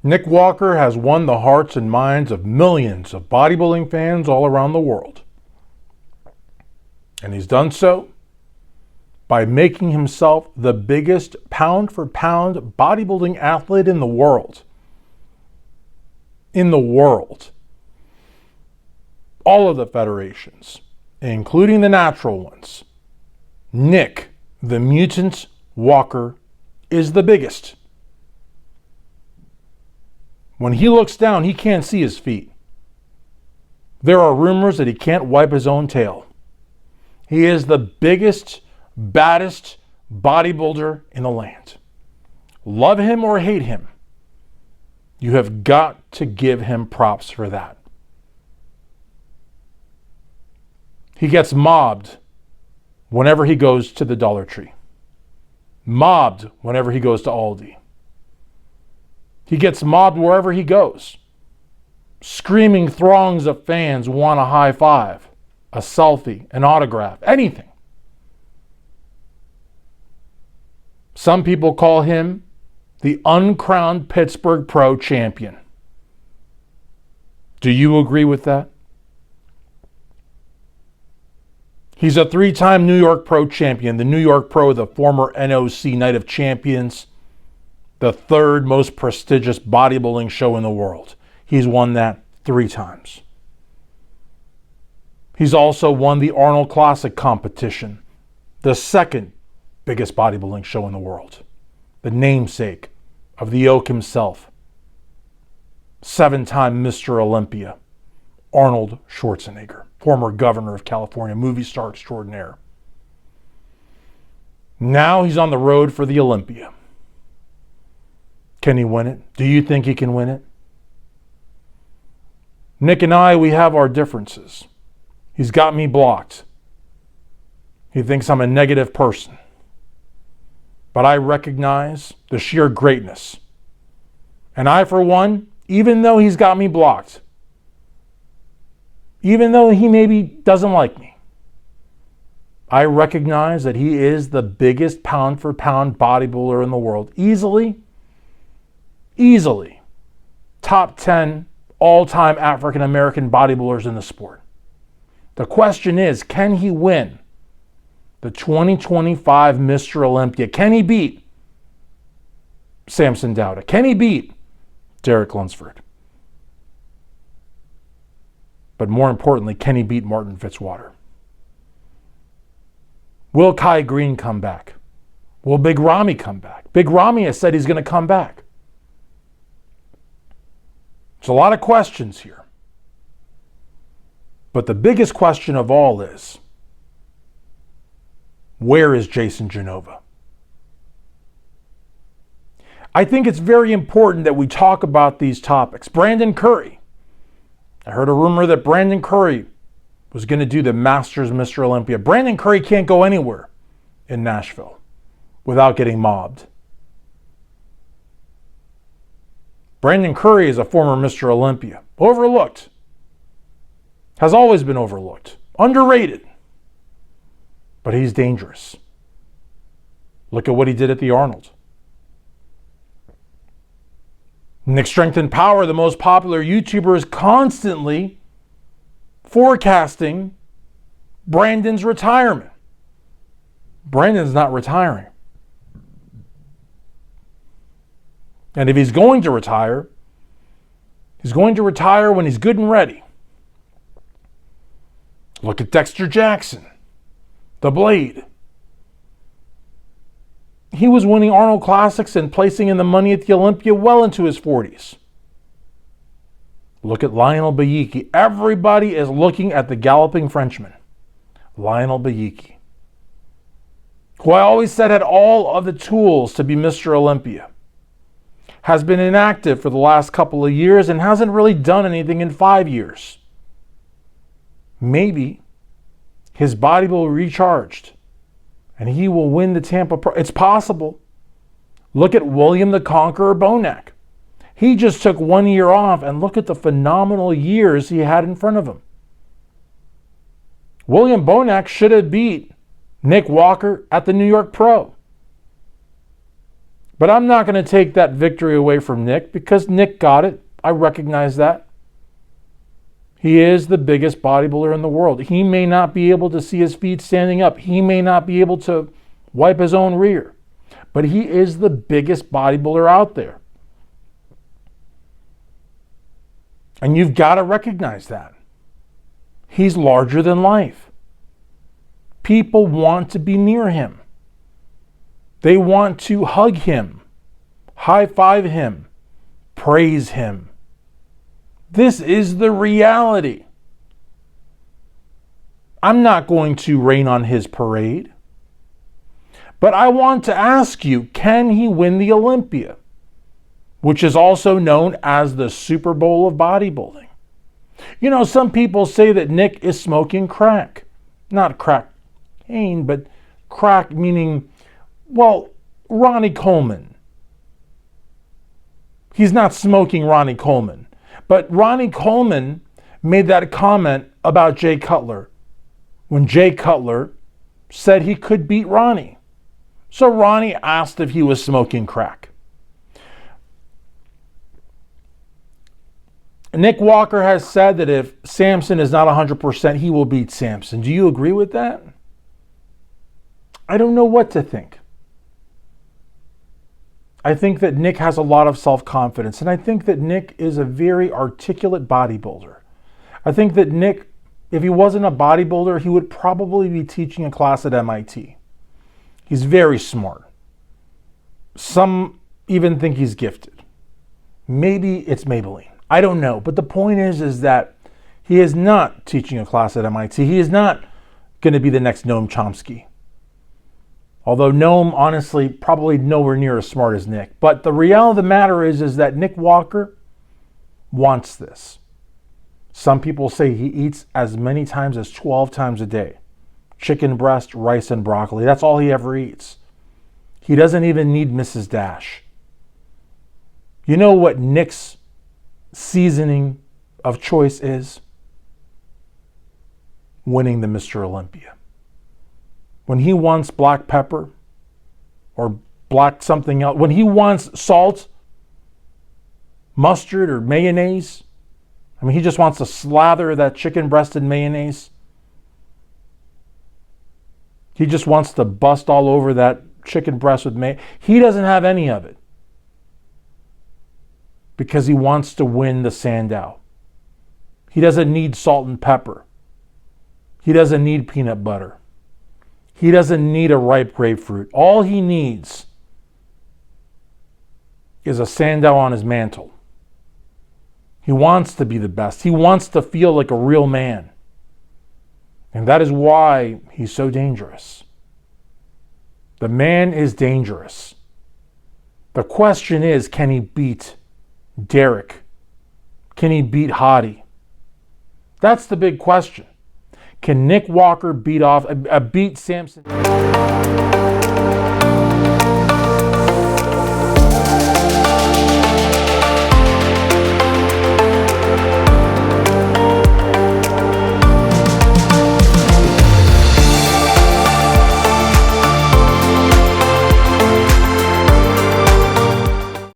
Nick Walker has won the hearts and minds of millions of bodybuilding fans all around the world. And he's done so by making himself the biggest pound-for-pound bodybuilding athlete in the world. In the world. All of the federations, including the natural ones, Nick, the Mutant Walker, is the biggest. When he looks down, he can't see his feet. There are rumors that he can't wipe his own tail. He is the biggest, baddest bodybuilder in the land. Love him or hate him, you have got to give him props for that. He gets mobbed whenever he goes to the Dollar Tree. Mobbed whenever he goes to Aldi. He gets mobbed wherever he goes. Screaming throngs of fans want a high five, a selfie, an autograph, anything. Some people call him the uncrowned Pittsburgh Pro Champion. Do you agree with that? He's a 3-time New York Pro Champion. The New York Pro, the former NOC Night of Champions, the 3rd most prestigious bodybuilding show in the world. He's won that 3 times. He's also won the Arnold Classic competition, the 2nd biggest bodybuilding show in the world. The namesake of the Oak himself, 7-time Mr. Olympia, Arnold Schwarzenegger, former governor of California, movie star extraordinaire. Now he's on the road for the Olympia. Can he win it? Do you think he can win it? Nick and I, we have our differences. He's got me blocked. He thinks I'm a negative person. But I recognize the sheer greatness. And I, for one, even though he's got me blocked, even though he maybe doesn't like me, I recognize that he is the biggest pound-for-pound bodybuilder in the world. Easily top 10 all-time African-American bodybuilders in the sport. The question is, can he win the 2025 Mr. Olympia? Can he beat Samson Dowda? Can he beat Derek Lunsford? But more importantly, can he beat Martin Fitzwater? Will Kai Green come back? Will Big Ramy come back? Big Ramy has said he's going to come back. There's a lot of questions here. But the biggest question of all is, where is Jason Genova? I think it's very important that we talk about these topics. Brandon Curry. I heard a rumor that Brandon Curry was going to do the Masters Mr. Olympia. Brandon Curry can't go anywhere in Nashville without getting mobbed. Brandon Curry is a former Mr. Olympia. Overlooked. Has always been overlooked. Underrated. But he's dangerous. Look at what he did at the Arnold. Nick Strength and Power, the most popular YouTuber, is constantly forecasting Brandon's retirement. Brandon's not retiring. And if he's going to retire, he's going to retire when he's good and ready. Look at Dexter Jackson, the Blade. He was winning Arnold Classics and placing in the money at the Olympia well into his 40s. Look at Lionel Bayiki. Everybody is looking at the Galloping Frenchman, Lionel Bayiki, who I always said had all of the tools to be Mr. Olympia. Has been inactive for the last couple of years and hasn't really done anything in 5 years. Maybe his body will be recharged and he will win the Tampa Pro. It's possible. Look at William the Conqueror Bonac. He just took 1 year off and look at the phenomenal years he had in front of him. William Bonac should have beat Nick Walker at the New York Pro. But I'm not going to take that victory away from Nick because Nick got it. I recognize that. He is the biggest bodybuilder in the world. He may not be able to see his feet standing up. He may not be able to wipe his own rear. But he is the biggest bodybuilder out there. And you've got to recognize that. He's larger than life. People want to be near him. They want to hug him, high-five him, praise him. This is the reality. I'm not going to rain on his parade. But I want to ask you, can he win the Olympia? Which is also known as the Super Bowl of bodybuilding. You know, some people say that Nick is smoking crack. Not crack-cocaine, but crack meaning, well, Ronnie Coleman. He's not smoking Ronnie Coleman. But Ronnie Coleman made that comment about Jay Cutler when Jay Cutler said he could beat Ronnie. So Ronnie asked if he was smoking crack. Nick Walker has said that if Samson is not 100%, he will beat Samson. Do you agree with that? I don't know what to think. I think that Nick has a lot of self-confidence, and I think that Nick is a very articulate bodybuilder. I think that Nick, if he wasn't a bodybuilder, he would probably be teaching a class at MIT. He's very smart. Some even think he's gifted. Maybe it's Maybelline. I don't know. But the point is that he is not teaching a class at MIT. He is not going to be the next Noam Chomsky. Although Noam, honestly, probably nowhere near as smart as Nick. But the reality of the matter is that Nick Walker wants this. Some people say he eats as many times as 12 times a day. Chicken breast, rice, and broccoli. That's all he ever eats. He doesn't even need Mrs. Dash. You know what Nick's seasoning of choice is? Winning the Mr. Olympia. When he wants black pepper or black something else, when he wants salt, mustard, or mayonnaise, I mean, he just wants to slather that chicken breast in mayonnaise. He just wants to bust all over that chicken breast with mayonnaise. He doesn't have any of it because he wants to win the Sandow. He doesn't need salt and pepper. He doesn't need peanut butter. He doesn't need a ripe grapefruit. All he needs is a Sandow on his mantle. He wants to be the best. He wants to feel like a real man. And that is why he's so dangerous. The man is dangerous. The question is, can he beat Derek? Can he beat Hottie? That's the big question. Can Nick Walker beat Samson?